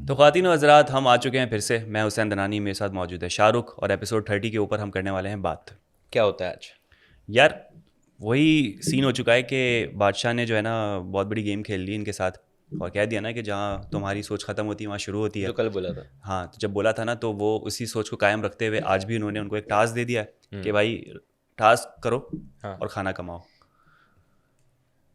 तो ख़वातीन व हज़रात, हम आ चुके हैं फिर से। मैं हुसैन दनानी, मेरे साथ मौजूद है शाहरुख, और एपिसोड 30 के ऊपर हम करने वाले हैं बात। क्या होता है आज? यार वही सीन हो चुका है कि बादशाह ने जो है ना बहुत बड़ी गेम खेल ली इनके साथ, और कह दिया ना कि जहाँ तुम्हारी सोच ख़त्म होती है वहाँ शुरू होती है। जो कल बोला था। हाँ, तो जब बोला था ना, तो वो उसी सोच को कायम रखते हुए आज भी उन्होंने उनको एक टास्क दे दिया है कि भाई टास्क करो हाँ। और खाना कमाओ।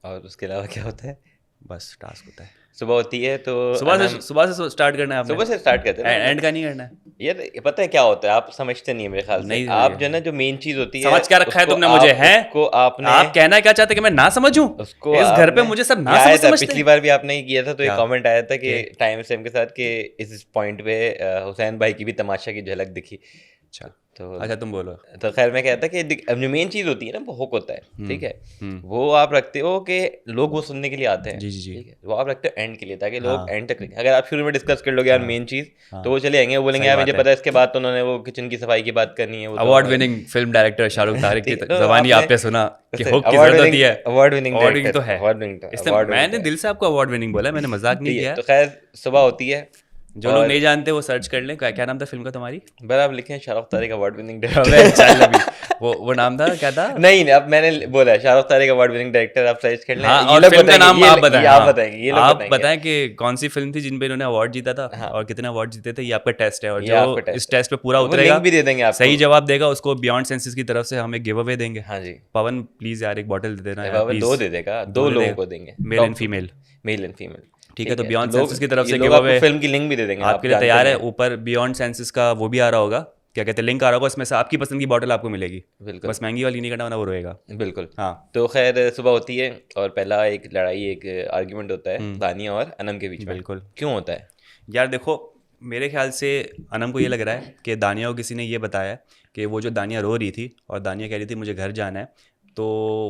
और उसके अलावा क्या होता है? बस टास्क होता है। सुबह होती है तो सुबह से स्टार्ट करना है आपने। सुबह से स्टार्ट करते हैं ना। एंड का नहीं करना है। यार ये पता है क्या होता है, आप समझते नहीं है मेरे ख्याल से। नहीं, आप जो है ना, जो मेन चीज होती है, समझ क्या रखा है उसको तुमने मुझे? है उसको आपने आप कहना क्या चाहते हैं कि मैं ना समझूं? उसको इस घर पे आपने मुझे सब ये ना आया समझ था, समझते पिछली हैं। बार भी आपने ये किया था तो एक क्या? कमेंट आया था कि के? टाइम सेम के साथ कि इस पॉइंट पे हुसैन भाई की भी तमाशा की झलक दिखी। अच्छा तो अच्छा, तुम बोलो। तो खैर मैं कहता कि अब जो मेन चीज़ होती है ना, वो हुक होता है, ठीक है। हम्म। वो आप रखते हो कि लोग वो सुनने के लिए आते हैं, जी जी जी। ठीक है। वो आप रखते हो एंड के लिए, ताकि लोग हाँ एंड तक रखें। अगर आप शुरू में डिस्कस कर लोगे यार हाँ मेन चीज़, हाँ, तो वो चले जाएंगे, वो बोलेंगे सही यार बात मुझे है। पता है, इसके बाद तो उन्होंने वो किचन की सफाई की बात करनी है, वो तो award winning film director Shahrukh Tariq की ठीक है, तो जबानी आपने आपने सुना कि हुक की अवार्ड जरूरत विनिंग होती है। अवार्ड विनिंग अवार्ड विनिंग तो डायरेक्टर, है। अवार्ड विनिंग तो इसलिए अवार्ड मैंने विनिंग दिल से आपको अवार्ड विनिंग बोला है, मैंने मजाक नहीं किया। तो खैर सुबह होती है। जो लोग और नहीं जानते वो सर्च कर लें। क्या नाम था फिल्म का तुम्हारी? बस आप लिखें शाहरुख तारिक अवार्ड विनिंग अबे डायरेक्टर। चल अभी, वो नाम था क्या था? नहीं अब मैंने बोला Shahrukh Tariq award winning director, आप सर्च कर लें। हाँ, ये और लोग फिल्म का बताएंगे, नाम आप बताएं। ये आप हाँ, बताएंगे, ये लोग आप बताएंगे। बताएं कि कौन सी फिल्म थी जिन पे इन्होंने अवार्ड जीता था हाँ, और कितने अवार्ड जीते थे। ये आपका टेस्ट है, और ये जो आपका इस टेस्ट है। टेस्ट पे पूरा वो उतरेगा, लिंक भी दे देंगे आपको। सही जवाब देगा, उसको बियॉन्ड सेंसेस की तरफ से हम एक गिव अवे देंगे। हाँ जी। पवन प्लीज यार एक बॉटल दे देना यार, बाबा प्लीज। दो दे देगा, दो दो दे लोगों देगा, को देंगे, male and female. Male and female. ठीक है, तो तो बियॉन्ड लोग, सेंसेस की तरफ ये से लोग गिव आपको अवे फिल्म की लिंक भी दे देंगे, आप आपके लिए जानते तैयार नहीं है। हैं। ऊपर बियॉन्ड सेंसेस का वो भी आ रहा होगा, क्या कहते हैं, लिंक आ रहा होगा, उसमें से आपकी पसंद की बॉटल आपको मिलेगी। बिल्कुल बस महंगी वाली नहीं करना, वरना वो रोएगा। बिल्कुल। हाँ। तो खैर सुबह होती है और पहला एक लड़ाई, एक आर्ग्यूमेंट होता है दानिया और अनम के बीच में। बिल्कुल। क्यों होता है? यार देखो, मेरे ख्याल से अनम को ये लग रहा है कि दानिया को किसी ने ये बताया है कि वो जो दानिया रो रही थी और दानिया कह रही थी मुझे घर जाना है, तो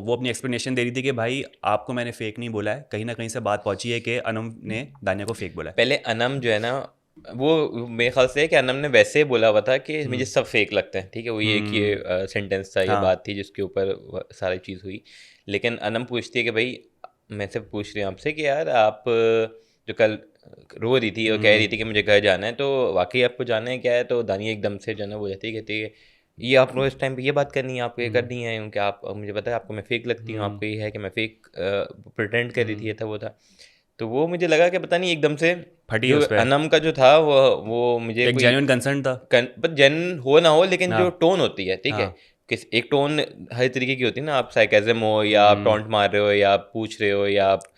वो अपनी एक्सप्लेनेशन दे रही थी कि भाई आपको मैंने फेक नहीं बोला है। कहीं ना कहीं से बात पहुंची है कि अनम ने दानिया को फेक बोला है। पहले अनम जो है ना, वो मेरे ख्याल से कि अनम ने वैसे ही बोला हुआ था कि मुझे सब फेक लगता है, ठीक है। वो ये एक ये सेंटेंस था, ये हाँ। बात थी जिसके ऊपर सारी चीज़ हुई। लेकिन अनम पूछती है कि भाई, मैं से पूछ रही हूँ आपसे कि यार आप जो कल रो रही थी और कह रही थी कि मुझे घर जाना है, तो वाकई आपको जाना है क्या है? तो दानिया एकदम से जो है ना वो जाती है, कहती है ये आप लोग इस टाइम पे ये बात करनी है, आपको ये करनी है क्योंकि आप मुझे पता है आपको मैं फेक लगती हूँ, आपको ये है कि मैं फेक प्रिटेंड कर रही थी, ये था वो था। तो वो मुझे लगा कि पता नहीं एकदम से फटी है जो उस पर। अनम का जो था वो मुझे एक कोई जेन्युइन कंसर्न था। पर जेन हो ना हो, लेकिन जो हाँ टोन होती है, ठीक है। हाँ। किस एक टोन हर तरीके की होती है ना, आप साइकेज़म हो या आप टॉन्ट मार रहे हो या आप पूछ रहे हो या आप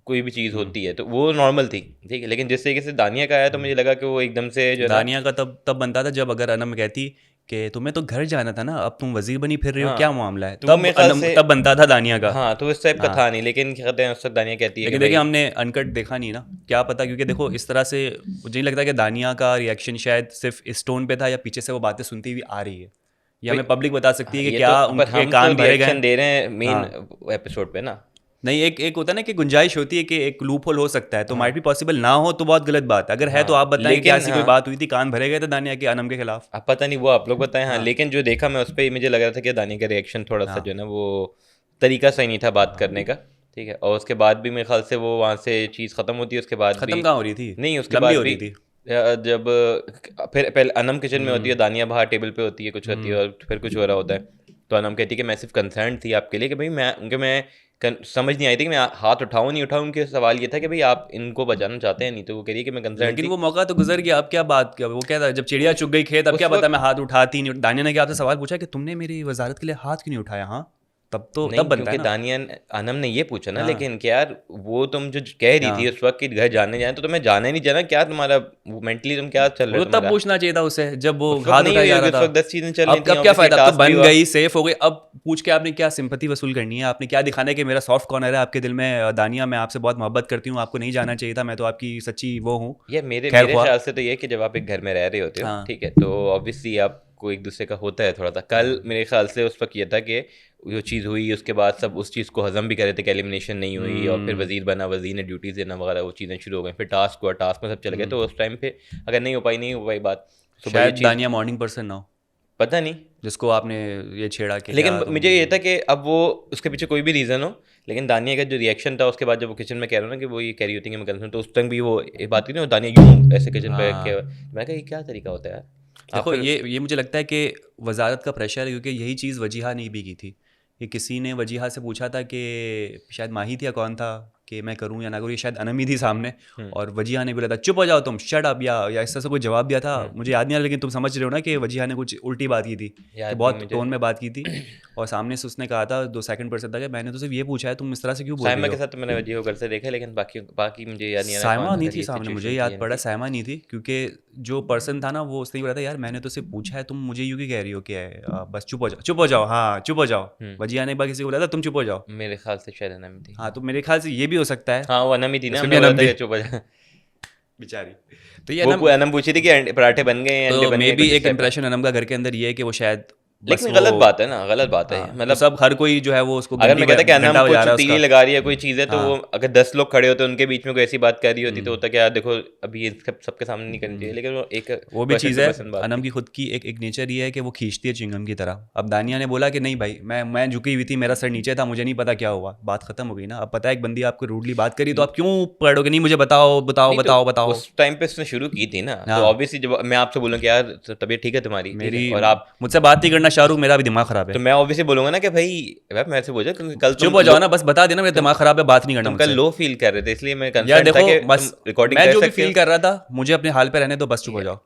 कोई भी चीज़ होती है, तो वो नॉर्मल थी, ठीक है। लेकिन जिस तरीके से दानिया का आया तो मुझे लगा कि वो एकदम से जो है ना, दानिया का तब बनता था जब अगर अनम कहती कि तुम्हें तो घर जाना था ना, अब तुम वजीर बनी फिर रही हो, क्या हाँ, मामला है? तो वो तब मेरे ख्याल अनम से तब बनता था दानिया का। हाँ, तो इस टाइप का हाँ, था नहीं। लेकिन क्या कहते हैं, उस वक्त दानिया कहती है कि लेकिन देखिए भाई हमने अनकट देखा नहीं ना, क्या पता, क्योंकि देखो इस तरह से मुझे नहीं लगता कि दानिया का रिएक्शन शायद सिर्फ इस टोन पे था, या पीछे से वो बातें सुनती हुई आ रही है। ये हमें पब्लिक बता सकती है कि ये क्या तो, पर उनके हम तो कान भरे गए रिएक्शन हैं। दे रहे हैं मेन हाँ, एपिसोड पे ना। नहीं, एक एक होता है ना कि गुंजाइश होती है कि एक लूप होल हो सकता है, तो माइट भी पॉसिबल ना हो, तो बहुत गलत बात है। अगर है तो आप हाँ बताएं कि क्या लेकिन ऐसी कोई हाँ, बात हुई थी, कान भरे गए थे दानिया के अनम के खिलाफ? अब पता नहीं, वो आप लोग बताएं। हाँ, हाँ लेकिन जो देखा मैं उस पर मुझे लग रहा था कि दानिया का रिएक्शन थोड़ा सा जो हाँ है ना, वो तरीका सही नहीं था बात हाँ। करने का, ठीक है। और उसके बाद भी मेरे ख्याल से वो वहाँ से चीज़ ख़त्म होती है, उसके बाद खत्म भी कहाँ हो रही थी? नहीं, उसके लंबी बाद हो भी रही थी। जब फिर पहले अनम किचन में होती है, दानिया बाहर टेबल पे होती है, कुछ होती है और फिर कुछ हो रहा होता है। तो अनम कहती है कि मैं सिर्फ कंसर्न थी आपके लिए कि भाई मैं समझ नहीं आई थी कि मैं हाथ उठाऊं नहीं उठाऊं। उनके सवाल ये था कि भाई आप इनको बचाना चाहते हैं नहीं, तो वो कह रही है कि मैं कंसर्न लेकिन थी वो मौका तो गुजर गया, अब क्या बात, क्या वो क्या था, जब चिड़िया उस चुग गई खेत, अब क्या उस पता वक्त। मैं हाथ उठाती नहीं। दानिया ने क्या आपसे सवाल पूछा कि तुमने मेरी वजारत के लिए हाथ क्यों नहीं उठाया? हाँ, तब नहीं, बनता है क्योंकि ना। दानिया अनम ने ये पूछा ना, हाँ लेकिन कि यार वो तुम जो कह रही थी हाँ, उस वक्त कि घर जाने जाए, तो तुम्हें जाने नहीं जाना, क्या तुम्हारा मेंटली तुम क्या चल रहा वो है तो तब तुम्हारा? पूछना चाहिए था उसे जब वो उस वक्त हाथ नहीं उठाया हुई जा होगी, रहा उस था। वक्त 10 चीजें चल रही अब थी, कब क्या ऑब्वियसली फायदा, अब तो टास्क भी बन हुआ। गई, सेफ हो गई, अब पूछ के आपने क्या सिंपैथी वसूल करनी है? आपने क्या दिखाना है कि मेरा सॉफ्ट कॉर्नर है आपके दिल में? दानिया, मैं आपसे बहुत मोहब्बत करती हूँ, आपको नहीं जाना चाहिए था, मैं तो आपकी सच्ची वो हूँ, ये मेरे खैर मेरे ख्वाह। ख्याल से तो ये है कि जब आप एक घर में रह रहे होते हो, हाँ ठीक है, तो ऑब्वियसली आपको एक दूसरे का होता है थोड़ा सा। कल मेरे ख्याल से उस वक्त ये था कि जो चीज़ हुई उसके बाद सब उस चीज़ को हजम भी कर रहे थे कि एलिमिनेशन नहीं हुई, और फिर वजीर बना, वजीर ने ड्यूटीज देना वगैरह, वो चीज़ें शुरू हो गई। फिर टास्क हुआ, टास्क में सब चल गए, तो उस टाइम पे अगर नहीं हो पाई बात, सुबह ये शायद चीज़ दानिया मॉर्निंग पर्सन ना हो, पता नहीं। जिसको आपने ये छेड़ा कि लेकिन क्या तुम। मुझे ये था कि अब वो उसके पीछे कोई भी रीज़न हो, लेकिन दानिया का जो रिएक्शन था उसके बाद जब वो किचन में कह रहा हूँ ना कि वो ये कह रही होती है कि मैं गर्लफ्रेंड, तो उस टाइम भी वो एक बात की ना, दानिया यूं ऐसे किचन पे हाँ। मैं कहा ये क्या तरीका होता है यार। आप देखो फिर ये मुझे लगता है कि वजारत का प्रेशर है, क्योंकि यही चीज़ वजीहा ने भी की थी कि किसी ने वजीहा से पूछा था कि शायद माही थी या कौन था कि मैं करूं या ना करूं, ये शायद अनम ही थी सामने, और वजीहा ने बोला था चुप हो जाओ तुम, शट अप, या इस तरह से कोई जवाब दिया था, मुझे याद नहीं आ रहा, लेकिन तुम समझ रहे हो ना कि वजीहा ने कुछ उल्टी बात की थी, कि याद नहीं बहुत मुझे। टोन में बात की थी, और सामने से उसने कहा था, दो सेकंड पर्सन था कि मैंने तो सिर्फ ये पूछा है, तुम इस तरह से क्यों बोल रही साइमा हो। के साथ तो मैंने वजीह घर से देखा, लेकिन बाकी बाकी मुझे याद नहीं आ रहा साइमा कौन, नहीं अगर थी ये सामने, मुझे सिचुएशन थी याद या नहीं पड़ा थी। साइमा नहीं थी, क्योंकि जो पर्सन था ना वो उसने बोला था यार मैंने तो सिर्फ पूछा है, तुम मुझे यूं क्यों कह रही हो कि बस चुप हो जाओ, चुप हो जाओ, हाँ चुप हो जाओ। वजिया ने एक बार किसी को बोला था तुम चुप हो जाओ। मेरे ख्याल से शायद अनम थी। हाँ तो मेरे ख्याल से ये भी हो सकता है, हाँ वो अनम ही थी ना, उसमें भी हमने बोला अनम था थी कि चुप हो जा। बेचारी। तो ये वो अनम, अनम पूछी थी कि पराठे बन गए हैं, अंडे तो बन मे गए, बी कुछ इस एक टाइप का। इंप्रेशन अनम का घर के अंदर ये है कि वो शायद बस लेकिन वो, गलत बात है ना, गलत बात है ये। हाँ तो मतलब सब हर कोई जो है वो उसको अगर मैं कहता कि अनम घंटा बजा कुछ रहा है तीली उसका। लगा रही है कोई चीज़ है, तो वो हाँ अगर 10 लोग खड़े होते उनके बीच में कोई ऐसी बात कर रही होती तो होता कि यार देखो अभी ये सबके सामने नहीं करनी चाहिए, लेकिन वो एक वो भी पर्सन चीज़ टू है, पर्सन बात अनम थी। की खुद की एक नेचर ये है कि वो खींचती है चिंगम की तरह। अब दानिया ने बोला कि नहीं भाई मैं झुकी हुई थी, मेरा सर नीचे था, मुझे नहीं पता क्या हुआ, बात खत्म हो गई ना। अब पता है एक बंदी आपको रूडली बात करी तो आप क्यों पढ़ोगे, नहीं मुझे बताओ बताओ नहीं तो बताओ बताओ। उस टाइम पे उसने शुरू की थी ना, तो हाँ ऑब्वियसली जब मैं आपसे बोलूँ कि यार तबीयत ठीक है तुम्हारी, ठीक है, मेरी, और आप, मुझसे बात नहीं करना शाहरुख, मेरा भी दिमाग खराब तो है। मैं ऑब्वियसली बोलूंगा ना कि भाई मैं ऐसे बोझा क्योंकि कल चुप तुम हो जाओ ना, बस बता देना मेरा दिमाग खराब है, बात नहीं करना तुम कल मुझसे। लो फील कर रहे थे, इसलिए मैं यार कंसर्न था देखो कि बस, तुम रिकॉर्डिंग मैं कर जो भी सकते फील हो। कर रहा था मुझे अपने हाल पे रहने दो, बस चुप हो जाओ।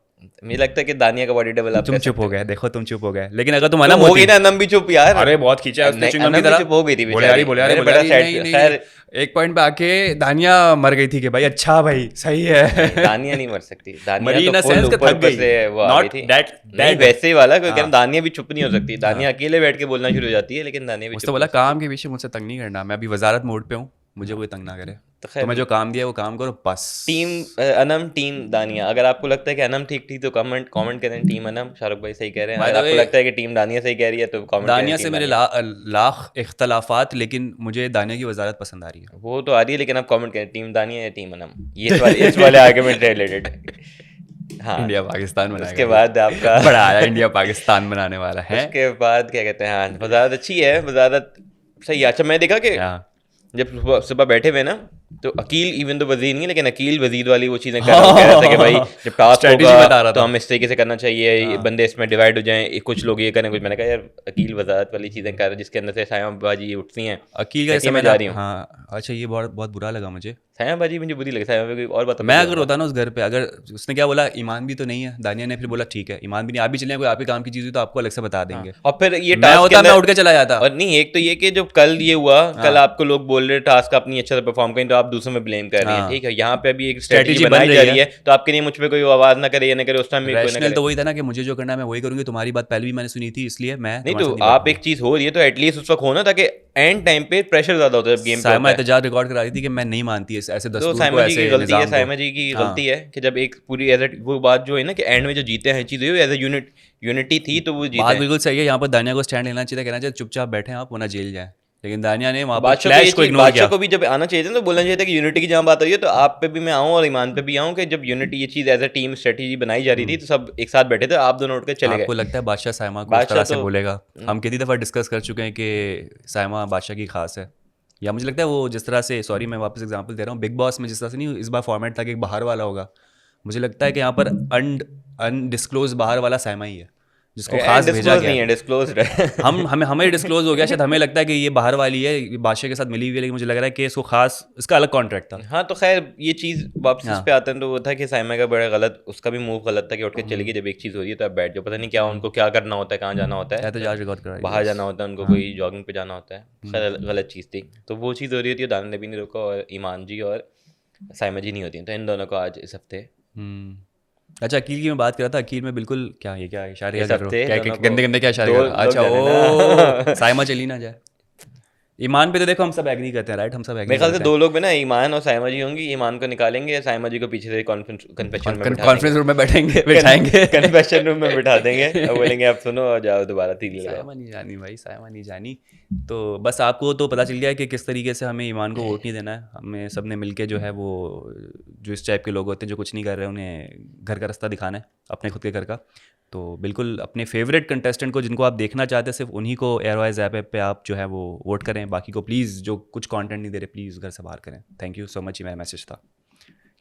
मुझे लगता है कि दानिया का बॉडी डबल आप तुम कर चुप सकते हो हो। गए, देखो तुम चुप हो गए, लेकिन अगर तुम तो अनम हो होती, गई ना अनम भी चुप यार। अरे बहुत खींचा है उसने नहीं, चिंगम की अनम भी तरह, चुप हो गई थी बोले यारी बेचारी, बोले यारी मैंने बोले बड़ा यारी, सैड नहीं फील, नहीं नहीं, खैर एक पॉइंट पे आके दानिया मर गई थी कि भाई अच्छा भाई सही नहीं, है। दानिया नहीं मर सकती, दानिया मरी तो इन फुल सेंस के ऊपर थक ऊपर गई, से वो आ गई नॉट थी। दैट नहीं डेड। वैसे ही वाला कोई हाँ दानिया भी चुप नहीं हो सकती, दानिया हाँ, अकेले बैठ के बोलना शुरू हो जाती है, लेकिन दानिया भी मुझसे चुप नहीं बोला हो सकती। काम के पीछे मुझसे तंग नहीं करना, मैं अभी वजारत मोड पे हूँ, मुझे कोई तंग ना करे, तो तुम्हें खैर जो काम दिया है वो काम करो बस। टीम अनम टीम दानिया, अगर आपको लगता है कि अनम ठीक थी तो कमेंट कमेंट करें टीम अनम, शाहरुख भाई सही कह रहे हैं। बाय अगर द आपको वे लगता है कि टीम दानिया सही कह रही है तो कमेंट करें दानिया से टीम मेरे दानिया। लाख इख्तलाफात, लेकिन मुझे दानिया की वजारत पसंद आ रही है। वो तो आ रही है, लेकिन आप कमेंट करें टीम दानिया या टीम अनम, ये इस वाले आर्गुमेंट रिलेटेड। हाँ इंडिया पाकिस्तान बनाएगा उसके बाद आपका बड़ा आया, इंडिया पाकिस्तान बनाने वाला है। उसके बाद क्या कहते हैं, हाँ वजारत अच्छी है, वजारत सही है। अच्छा मैं देखा कि क्या जब सुबह सुबह बैठे हुए ना, तो अकील इवन तो वजीर नहीं है, लेकिन अकील वजीर वाली वो चीज़ें कर रहा हूँ, कह रहा था कि भाई जब टास्क स्ट्रेटेजी होगा बता रहा तो था। हम इस तरीके से करना चाहिए, ये हाँ। बंदे इसमें डिवाइड हो जाएं, कुछ लोग ये करें कुछ, मैंने कहा यार अकील वजारत वाली चीज़ें कर रहा है जिसके अंदर से सायाबाजी उठती हैं। अकील का ऐसे जैसे मैं मैंने जा रही हूँ, हाँ अच्छा, ये बहुत बहुत बुरा लगा मुझे। सायाबाजी मुझे बुरी लगी, सायाबाजी और बात मैं अगर होता ना उस घर पे, अगर उसने क्या बोला ईमान भी तो नहीं है, दानिया ने फिर बोला ठीक है ईमान भी नहीं, आप भी चलें, कोई आपके काम की चीज़ हुई तो आपको अलग से बता देंगे। और फिर ये मैं टास्क के होता मैं अंदर, उठ के चला जाता। और नहीं एक तो ये कि जो कल ये हुआ, कल हाँ। आपको लोग बोल रहे टास्क अपनी अच्छा से परफॉर्म करें तो आप दूसरों में ब्लेम कर रही हैं, हाँ। ठीक है, यहाँ पे अभी एक स्ट्रेटेजी स्ट्रेटेजी बन बनाई रही जा है। रही है, तो आपके लिए मुझ पे कोई आवाज ना करे या ना करे, उस टाइम भी कोई ना रैशनल करे। तो वही था ना कि मुझे जो करना है मैं वही करूंगी, तुम्हारी बात पहले भी मैंने सुनी थी, इसलिए मैं नहीं तुम्हारे तो साथ नहीं आप बैठूंगा। एक चीज हो रही है तो एटलीस्ट उस वक्त हो ना, ताकि एंड टाइम पे प्रेशर ज्यादा होता है जब गेम पे साइमा होता है। एहतजाज रिकॉर्ड करा रही थी कि मैं नहीं मानती ऐसे तो दस्तूर को, साइमा जी की ऐसे गलती है, निज़ाम साइमा को। जी की हाँ गलती है कि जब एक पूरी एज वो बात जो है ना कि एंड में जो जीते हैं चीजें एज ए यूनिटी थी तो वो जीते बात हैं। बिल्कुल सही है, यहाँ पर दानिया को स्टैंड लेना चाहिए, कहना चाहिए चुपचाप बैठे आप वरना जेल जाए, लेकिन दानिया ने वहाँ पर बादशाह को ये क्लैश को चीज, इग्नोर बादशाह किया। को भी जब आना चाहिए था तो बोलना चाहिए था कि यूनिटी की जहाँ बात हो रही है तो आप पे भी मैं आऊँ और ईमान पे भी आऊँ, कि जब यूनिटी ये चीज एज अ टीम स्ट्रेटेजी बनाई जा रही थी तो सब एक साथ बैठे थे, आप दोनों उठ के चले आपको गए। लगता है बादशाह साइमा को इस बादशाह तरह से तो बोलेगा? हम कितनी दफ़ा डिस्कस कर चुके हैं कि साइमा बादशाह की खास है, या मुझे लगता है वो जिस तरह से, सॉरी मैं वापस एग्जांपल दे रहा हूँ, बिग बॉस में जिस तरह से नहीं इस बार फॉर्मेट था कि एक बाहर वाला होगा, मुझे लगता है कि यहाँ पर अनडिस्क्लोज बाहर वाला साइमा ही है जिसको खास भेजा डिस्क्लोज गया नहीं है, है। डिस्क्लोज है। हमें डिस्क्लोज हो गया, शायद हमें लगता है कि ये बाहर वाली है, ये बादशाह के साथ मिली हुई है, लेकिन मुझे लग रहा है कि इसको खास, इसका अलग कॉन्ट्रैक्ट था। हाँ तो खैर ये चीज़ वापस इस हाँ पे आते हैं तो वो था कि साइमा का बड़ा गलत, उसका भी मूव गलत था कि उठ के चली गई, जब एक चीज़ हो रही है तो आप बैठ जाओ, पता नहीं क्या उनको क्या करना होता है, कहाँ जाना होता है, एहतजाज रिकॉर्ड करा बाहर जाना होता है उनको, कोई जॉगिंग पे जाना होता है, खैर गलत चीज़ थी। तो वो चीज़ हो रही होती है, दानिया ने भी नहीं रोका और ईमान जी और साइमा जी नहीं होती हैं, तो इन दोनों को आज इस हफ्ते अच्छा अकील की मैं बात कर रहा था, अकील में बिल्कुल क्या ये क्या इशारे इस क्या कर रहे हफ्ते हो, क्या दोनों गंदे को गंदे क्या इशारे दो कर रहे हो? लोग अच्छा जाने ओ साइमा चली ना जाए। ईमान पे तो देखो हम सब एग्री करते हैं, राइट, हम सब एग्री मेरे ख्याल से करते दो लोग में ना ईमान और साइमा जी होंगी, ईमान को निकालेंगे, साइमा जी को पीछे से कन्फेशन में हैं, बिठा कॉन्फ्रेंस रूम में बैठेंगे बिठाएंगे। कन्फेशन रूम में बिठा देंगे और बोलेंगे आप सुनो और जाओ दोबारा तीली लगाओ। साइमा नहीं जानी भाई, साइमा नहीं जानी। तो बस आपको तो पता चल गया है कि किस तरीके से हमें ईमान को वोट नहीं देना है, हमें सब ने मिलके जो है वो, जो इस टाइप के लोग होते हैं जो कुछ नहीं कर रहे उन्हें घर का रास्ता दिखाना है। अपने खुद के घर का। तो बिल्कुल अपने फेवरेट कंटेस्टेंट को जिनको आप देखना चाहते हैं सिर्फ उन्हीं को एयरवाइज ऐप पे आप जो है वो वोट करें, बाकी को प्लीज़ जो कुछ कंटेंट नहीं दे रहे प्लीज़ घर से बाहर करें। थैंक यू सो मच, ही मेरा मैसेज था।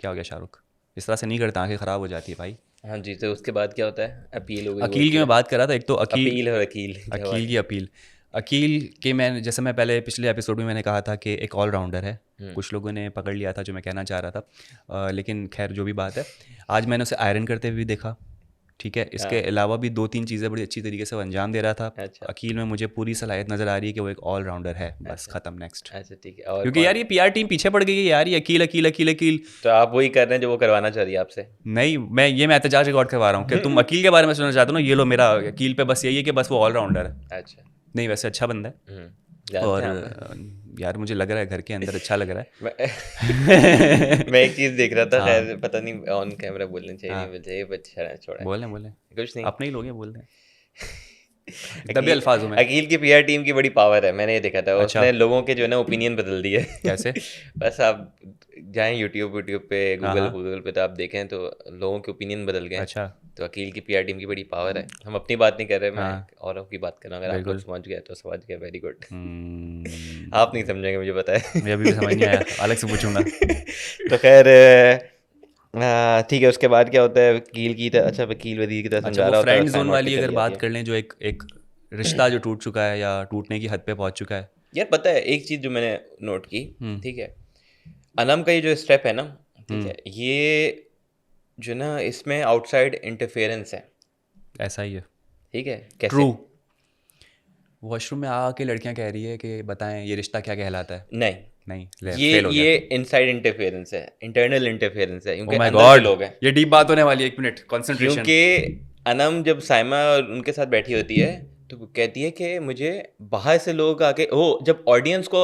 क्या हो गया शाहरुख, इस तरह से नहीं करता, आंखें ख़राब हो जाती है भाई। हाँ जी, तो उसके बाद क्या होता है? अपील हो गई, अकील की मैं बात कर रहा था, एक तो अपील और अकील क्या बात अकील की अपील। अकील के मैं जैसे मैं पहले पिछले एपिसोड में मैंने कहा था कि एक ऑलराउंडर है, कुछ लोगों ने पकड़ लिया था जो मैं कहना चाह रहा था, लेकिन खैर जो भी बात है, आज मैंने उसे आयरन करते हुए भी देखा। ठीक है, इसके अलावा भी 2-3 चीज़ें बड़ी अच्छी तरीके से वो अंजाम दे रहा था। अच्छा अकील में मुझे पूरी सलाहियत नज़र आ रही है कि वो एक ऑलराउंडर है, बस ख़त्म, नेक्स्ट। अच्छा ठीक है। और क्योंकि यार ये पीआर टीम पीछे पड़ गई है यार, ये अकील अकील अकील अकील। तो आप वही कर रहे हैं जो वो करवाना चाह रही है आपसे? नहीं, मैं एहतजाज रिकॉर्ड करवा रहा हूँ कि तुम अकील के बारे में सुनना चाहते हो ना, ये लो मेरा अकील पे बस यही है कि बस वो ऑलराउंडर है। अच्छा। नहीं वैसे अच्छा बंदा है, जानते और हैं आप? यार मुझे लग रहा है घर के अंदर अच्छा लग रहा है। मैं एक चीज़ देख रहा था, हाँ। खैर पता नहीं ऑन कैमरा बोलना चाहिए हाँ। नहीं बोलना चाहिए, बट छोड़ा बोलें बोलें, कुछ नहीं। अपने ही लोग हैं, बोल रहे हैं दबे अल्फाजों में। अकील की पीआर टीम की बड़ी पावर है, मैंने ये देखा था। अच्छा। उसने लोगों के जो है ना ओपिनियन बदल दिए। कैसे? बस आप जाएं यूट्यूब पे, हाँ, हाँ। गूगल पे, तो आप देखें तो लोगों के ओपिनियन बदल गए। अच्छा। तो अकील की पीआर टीम की बड़ी पावर है। हम अपनी बात नहीं कर रहे, मैं हाँ। औरों की बात कर रहा हूँ। अगर आप लोग समझ गए तो समझ गए, वेरी गुड। आप नहीं समझेंगे, मुझे पता है। मुझे अभी भी समझ नहीं आया, अलग से पूछूंगा। तो खैर ठीक है। उसके बाद क्या होता है? वकील की तरह, अच्छा वकील वजीर की तरह अच्छा, समझा वो रहा होता है, फ्रेंड साइन जोन आउट वाली की अगर चली बात जाती कर लें, जो एक एक रिश्ता जो टूट चुका है या टूटने की हद पे पहुंच चुका है। यार पता है एक चीज़ जो मैंने नोट की, हम्म। ठीक है, अनम का ये जो स्टेप है ना, ठीक है, ये जो ना इसमें आउटसाइड इंटरफेरेंस है। ऐसा ही है, ठीक है, कैसे? ट्रू। वॉशरूम में आके लड़कियां कह रही है कि बताएं ये रिश्ता क्या कहलाता है। नहीं, नहीं, ये फेल हो गया। ये इनसाइड इंटरफेरेंस है, इंटरनल इंटरफेरेंस है, ओ क्योंकि माय अंदर के गॉड, लोग हैं। ये डीप बात होने वाली है, एक मिनट कंसंट्रेशन। क्योंकि अनम जब साइमा और उनके साथ बैठी होती है तो वो कहती है कि मुझे बाहर से लोग आके, जब ऑडियंस को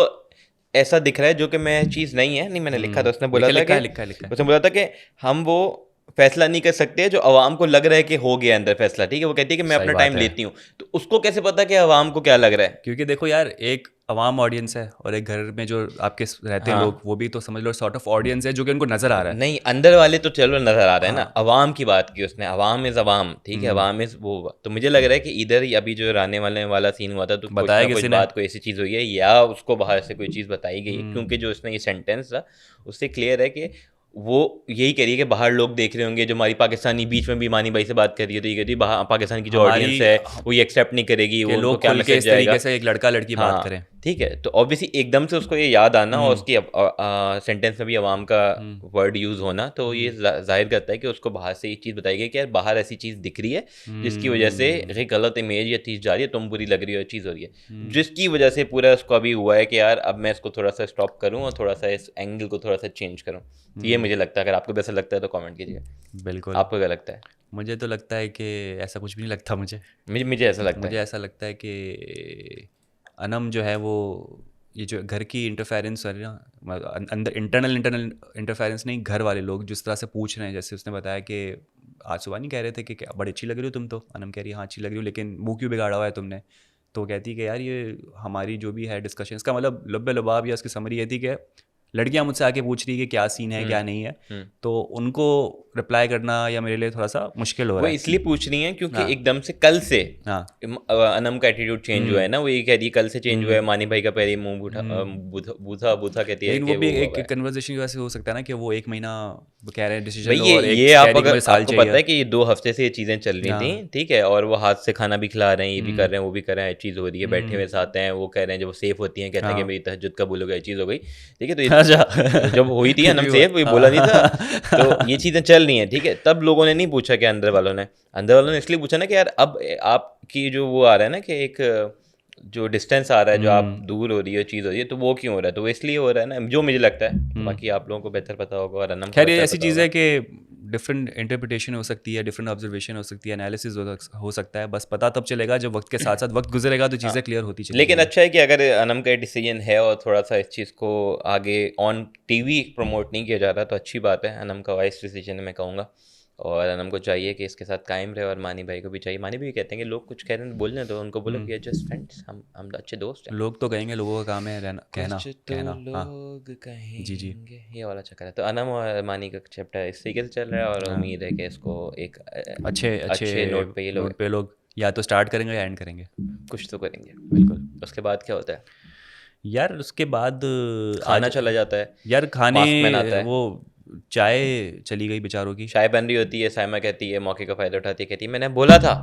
ऐसा दिख रहा है जो कि मैं चीज़ नहीं है, नहीं मैंने लिखा था, उसने बोला था लिखा है, कि लिखा है, लिखा है। उसने बोला था कि हम वो फैसला नहीं कर सकते जो अवाम को लग रहा है कि हो गया अंदर फैसला। ठीक है, वो कहती है कि मैं सही अपना बात टाइम है। लेती हूँ। तो उसको कैसे पता कि अवाम को क्या लग रहा है? क्योंकि देखो यार, एक अवाम ऑडियंस है और एक घर में जो आपके रहते हैं हाँ। लोग, वो भी तो समझ लो सॉर्ट ऑफ ऑडियंस है जो कि उनको नजर आ रहा है। नहीं, अंदर वाले तो चलो नजर आ रहे हैं ना, हाँ। अवाम की बात की उसने, अवाम इज अवाम, ठीक है, अवाम इज वो। तो मुझे लग रहा है कि इधर ही अभी जो रहने वाले वाला सीन हुआ था, तो कुछ बताया ना कुछ किसी ने? बात, कोई ऐसी चीज़ हुई है या उसको बाहर से कोई चीज़ बताई गई है, क्योंकि जो उसने ये सेंटेंस था उससे क्लियर है कि वो यही कह रही है कि बाहर लोग देख रहे होंगे। जो हमारी पाकिस्तानी बीच में भी मानी भाई से बात कर रही है, तो ये कहती है पाकिस्तान की जो हमारी ऑडियंस है वो ये एक्सेप्ट नहीं करेगी, वो कि उनको लोग क्या खुल के मैसेज इस जाएगा। तरीके से एक लड़का लड़की बात करें। ठीक है, तो ऑब्वियसली एकदम से उसको ये याद आना और उसकी सेंटेंस में भी अवाम का वर्ड यूज़ होना, तो ये जाहिर करता है कि उसको बाहर से ये चीज़ बताई गई कि यार बाहर ऐसी चीज़ दिख रही है जिसकी वजह से एक गलत इमेज या चीज़ जा रही है, तुम बुरी लग रही हो, चीज़ हो रही है, जिसकी वजह से पूरा उसको अभी हुआ है कि यार अब मैं इसको थोड़ा सा स्टॉप करूँ और थोड़ा सा इस एंगल को थोड़ा सा चेंज करूँ। तो ये मुझे लगता है, अगर आपको भी ऐसा लगता है तो कमेंट कीजिए। बिल्कुल। आपको क्या लगता है? मुझे तो लगता है कि ऐसा कुछ भी नहीं लगता मुझे। मुझे ऐसा लगता मुझे है। ऐसा लगता है कि अनम जो है वो ये जो घर की इंटरफेरेंस है ना, अंदर इंटरनल इंटरफेरेंस नहीं, घर वाले लोग जिस तरह से पूछ रहे हैं, जैसे उसने बताया कि आज सुबह नहीं कह रहे थे कि क्या बड़ी अच्छी लग रही हो तुम, तो अनम कह रही है हाँ अच्छी लग रही हो, लेकिन मुंह क्यों बिगाड़ा हुआ है तुमने। तो कहती है कि यार ये हमारी जो भी है डिस्कशन, इसका मतलब लब्बे लबाब या उसकी समरी ये थी कि लड़कियां मुझसे आके पूछ रही है कि क्या सीन है क्या नहीं है, तो उनको रिप्लाई करना या मेरे लिए थोड़ा सा मुश्किल हो वो रहा है। इसलिए पूछ रही हैं क्योंकि हाँ। एकदम से कल से हाँ। अनम का एटीट्यूड चेंज हुआ है ना, वो ये कह रही है कल से चेंज हुआ है, मानी भाई का पैर मुंह बूथा बूथा कहती है लेकिन कि वो भी हुआ एक है। कन्वर्सेशन की वजह से हो सकता है ना कि वो 1 महीना वो कह रहे हैं डिसीजन भाई लो, और एक ये कह आप रही कि अगर मुझे साल आपको चाहिए। पता है कि ये 2 हफ्ते से ये चीज़ें चल रही हाँ। थी, ठीक है, और वो हाथ से खाना भी खिला रहे हैं, ये भी कर रहे हैं, वो भी कर रहे हैं, चीज़ हो रही है, बैठे हुए साथ हैं, वो कह रहे हैं जब वो सेफ होती हैं, कहते हैं कि मेरी तहज्जुद कबूल हो गई, चीज़ हो गई, ठीक है। तो अच्छा। जब हुई थी अनम सेफ, ये बोला नहीं था, तो ये चीज़ें चल रही हैं, ठीक है। तब लोगों ने नहीं पूछा कि अंदर वालों ने इसलिए पूछा ना कि यार अब आपकी जो वो आ रहा है ना कि एक जो डिस्टेंस आ रहा है, जो आप दूर हो रही है, चीज़ हो रही है, तो वो क्यों हो रहा है, तो वो इसलिए हो रहा है ना, जो मुझे लगता है। बाकी आप लोगों को बेहतर पता होगा और अनम को खैर ये बेहतर ऐसी पता चीज़ होगा। है कि डिफरेंट इंटरप्रिटेशन हो सकती है, डिफरेंट ऑब्जर्वेशन हो सकती है, एनालिसिस हो सकता है, बस पता तब चलेगा जब वक्त के साथ साथ वक्त गुजरेगा तो चीज़ें क्लियर होती चलेगी। लेकिन अच्छा है कि अगर अनम का डिसीजन है और थोड़ा सा इस चीज़ को आगे ऑन टीवी प्रमोट नहीं किया जा रहा, तो अच्छी बात है। अनम का वाइस डिसीजन है, मैं कहूँगा। और अनम को चाहिए कि इसके साथ कायम रहे, और मानी भाई को भी चाहिए। मानी भी कहते हैं कि लोग कुछ कह रहे हैं बोलने दो, उनको बोलो कि जस्ट फ्रेंड्स, हम अच्छे दोस्त हैं। लोग तो कहेंगे, लोगों का काम है रहना, कहना कुछ तो कहना। हाँ लोग जी जी। कहेंगे, ये वाला चक्कर है। तो अनम और मानी का चैप्टर इस तरीके से चल रहा है, और उम्मीद है कि इसको एक अच्छे अच्छे नोट पे ये लोग नोट पे लोग या तो स्टार्ट करेंगे या एंड करेंगे। कुछ तो करेंगे। बिल्कुल। उसके बाद क्या होता है? यार उसके बाद खाना चला जाता है, यार खाने मास्कमैन आता है। वो चाय चली गई बेचारों की। चाय बन रही होती है, साइमा कहती है, मौके का फायदा उठाती है, कहती है मैंने बोला था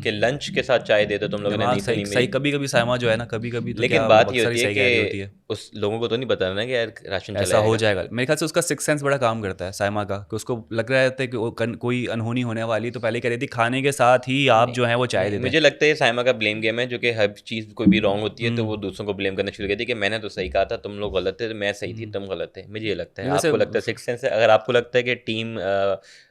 कि लंच के साथ चाय दे दो, तुम लोगों ने दिमाग नींद सही नहीं सही, मेरी। कभी कभी साइमा जो है ना, कभी कभी तो लेकिन क्या बात ये अक्सर होती ही है सही कह रही होती कि है। उस लोगों को तो नहीं पता ना कि यार राशन चला ऐसा हो आएगा। जाएगा मेरे ख्याल से। उसका सिक्स सेंस बड़ा काम करता है साइमा का, कि उसको लग रहा है कि कोई अनहोनी होने वाली, तो पहले कह रही थी खाने के साथ ही आप जो है वो चाय नहीं, दे दें। मुझे लगता है ये साइमा का ब्लेम गेम है, जो कि हर चीज़ कोई भी रॉन्ग होती है तो वो दूसरों को ब्लेम करना शुरू कर दी कि मैंने तो सही कहा था, तुम लोग गलत थे, मैं सही थी, तुम गलत थे। मुझे ये लगता है। नहीं, वैसे आपको लगता है सिक्स सेंस है? अगर आपको लगता है कि टीम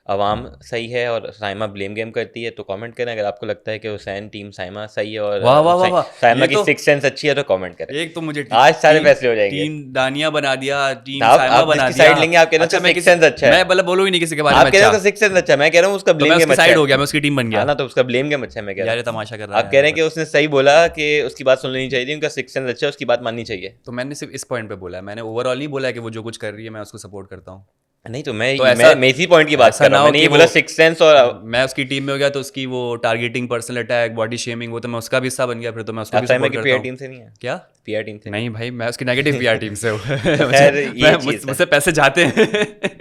अवाम सही है और साइमा ब्लेम गेम करती है तो कमेंट करें। अगर आपको लगता है कि हुसैन टीम साइमा सही है और वाह वाह वाह वाह, साइमा ये की तो सिक्स सेंस अच्छी है तो कमेंट करें। एक तो मुझे आज सारे फैसले हो जाएंगे। टीम दानिया बना दिया, टीम आप साइमा बना जिसकी दिया। साइड लेंगे, आप कह रहे हो अच्छा, उसका मैं सिक्स किसी सेंस अच्छा है। मैं मतलब बोलूँ ही नहीं किसी के बारे में। आप कह रहे हो अच्छा, उसका सिक्स सेंस अच्छा है, मैं कह रहा हूँ उसका तो ब्लेम मैं गेम उसकी अच्छा साइड है। हो गया, मैं उसकी टीम बन हाँ गया। ना, तो उसका ब्लेम गेम अच्छा है, मैं कह रहा यार हूँ। ये तमाशा कर रहा है आप कह रहे हैं कि उसने सही बोला कि उसकी बात सुन लेनी चाहिए थी, उनका सिक्स सेंस अच्छा है, उसकी बात माननी चाहिए। तो मैंने सिर्फ इस पॉइंट पे बोला है, मैंने ओवरऑल नहीं बोला है कि वो जो कुछ कर रही है मैं उसको सपोर्ट करता हूँ। नहीं तो मैं तो ऐसा मैं इसी पॉइंट की बात ऐसा कर ना रहा हूँ। हो मैंने कि ये वो बोला सिक्स सेंस और मैं उसकी टीम में हो गया तो उसकी वो targeting, personal attack, body shaming, वो तो मैं उसका भी हिस्सा बन गया, फिर तो मैं उसको आप भी साइमा सपोर्ट की करता पीआर हूँ। टीम से नहीं है? क्या? पीआर टीम से नहीं भाई, मैं उसकी नेगेटिव पीआर टीम से हूँ। तो खैर ये चीज़ मुझसे पैसे जाते हैं।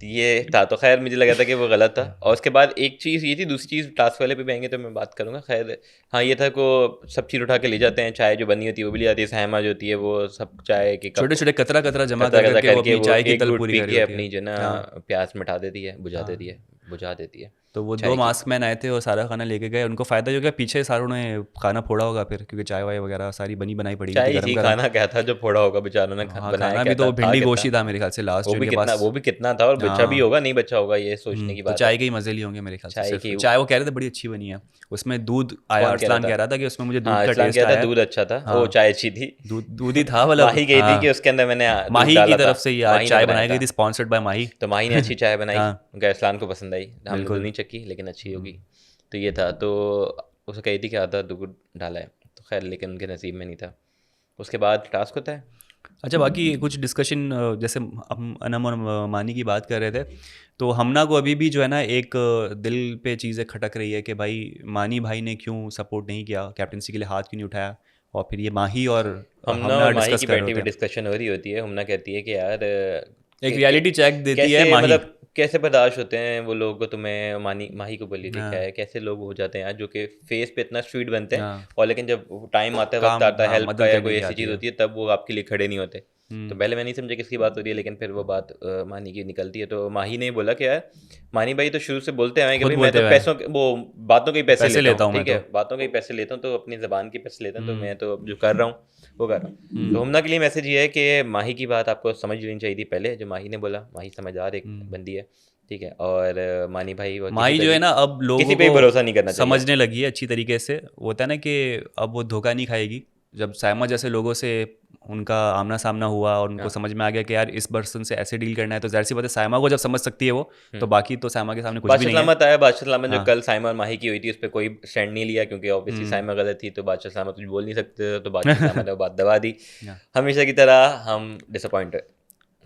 ये था। तो खैर मुझे लगा था कि वो गलत था। और उसके बाद एक चीज़ ये थी, दूसरी चीज़ टास्क वाले पे भी आएंगे तो मैं बात करूँगा। खैर हाँ, ये था को सब चीज़ उठा के ले जाते हैं, चाय जो बनी होती है वो भी ले जाती है, साइमा जो होती है वो सब चाय के छोटे छोटे कतरा कतरा जमा कतरा कर कतरा करके वो करके अपनी वो चाय की एक तलब घूंट पूरी पी कर रही के होती अपनी है। जो ना हाँ। प्यास मिटा देती है, बुझा देती है। तो वो चाय दो की। मास्कमैन आए थे और सारा खाना लेके गए। उनको फ़ायदा जो क्या, पीछे सारों ने खाना फोड़ा होगा फिर, क्योंकि चाय वाय वगैरह सारी बनी बनाई पड़ी हुई थी चाय गरम थी, गरम। खाना क्या था जो फोड़ा होगा बेचारों ने हाँ, बनाया खाना क्या भी तो था भिंडी कितना? गोश्त ही था मेरे ख्याल से लास्ट वो जो भी इनके कितना, पास। वो भी कितना था, और बचा भी हाँ। होगा नहीं बचा होगा, ये सोचने की तो बात चाय है। के ही मजे लिए होंगे मेरे ख्याल से। चाय सिर्फ की। चाय वो कह रहे थे बड़ी अच्छी बनी है, उसमें दूध आया। कौन कह रहा अरसलान था? कह रहा था कि उसमें मुझे दूध हाँ, का इस्लाम टेस्ट कह रहा था आया है। दूध अच्छा था, वो हाँ, चाय अच्छी थी। दूध ही था मतलब। माही गई थी कि हाँ, उसके अंदर मैंने दूध माही की डाला था। तरफ से ही आज माही ने चाय बनाया बनाई गई था। थी, स्पॉन्सर्ड बाय माही। तो माही ने अच्छी चाय बनाई, हाँ। उनका इस्लाम को पसंद आई। हमने तो बिल्कुल। नहीं चखी, लेकिन अच्छी होगी। तो ये था। तो उसे कही थी कि आधा दूध डाला है, तो खैर लेकिन उनके नसीब में नहीं था। उसके बाद टास्क होता है। अच्छा, बाकी कुछ डिस्कशन, जैसे हम अनम और मानी की बात कर रहे थे, तो हमना को अभी भी जो है ना एक दिल पे चीज़ें खटक रही है कि भाई मानी भाई ने क्यों सपोर्ट नहीं किया, कैप्टनसी के लिए हाथ क्यों नहीं उठाया। और फिर ये माही और हमना हमना और माही डिस्कस की कर रहे बैठी हुई होते हैं। डिस्कशन हो रही होती है। हमना कहती है कि यार एक रियलिटी चेक देती है कैसे, माही। मतलब कैसे बर्दाश्त होते हैं वो लोग, तुम्हें माही को बोली थी हाँ। क्या है, कैसे लोग हो जाते हैं यार जो कि फेस पे इतना स्वीट बनते हैं, हाँ। और लेकिन जब टाइम आता है, वक्त काम, आता है हाँ, हेल्प मदद का या करने कोई की ऐसी आती चीज़ है। होती है, तब वो आपके लिए खड़े नहीं होते। तो पहले मैं नहीं समझा किसकी बात हो रही है, लेकिन फिर वो बात मानी की निकलती है। तो माही ने बोला कि यार मानी भाई तो शुरू से बोलते हैं कि खुद भाई मैं बोलते तो हुए पैसों के, वो बातों के ही पैसे पैसे लेता लेता हूँ, हूँ मैं ठीक है, तो। बातों के ही पैसे लेता हूँ, तो अपनी ज़बान के पैसे लेता हूँ, तो मैं तो अब जो कर रहा हूँ वो कर रहा हूँ। तो हमना के लिए मैसेज ये है कि माही की बात आपको समझ लेनी चाहिए थी पहले, जो माही ने बोला। माही समझदार एक बंदी है, ठीक है। और मानी भाई वो माही जो है ना अब किसी लोगों पे ही को भरोसा नहीं करना चाहिए। समझने लगी है अच्छी तरीके से। वो होता है ना कि अब वो धोखा नहीं खाएगी। जब साइमा जैसे लोगों से उनका आमना सामना हुआ और उनको समझ में आ गया कि यार इस पर्सन से ऐसे डील करना है, तो जाहिर सी बात है साइमा को जब समझ सकती है वो, तो बाकी तो साइमा के सामने कुछ भी बादशाह नहीं है। सलामत आया। बादशाह सलामत जो हाँ। कल साइमा और माही की हुई थी उस पर कोई स्टैंड नहीं लिया, क्योंकि ऑब्वियसली साइमा गलत थी, तो बादशाह सलामत कुछ बोल नहीं सकते थे, तो बादशाह सलामत ने वो बात दबा दी। हाँ। हमेशा की तरह हम डिसअपॉइंटेड।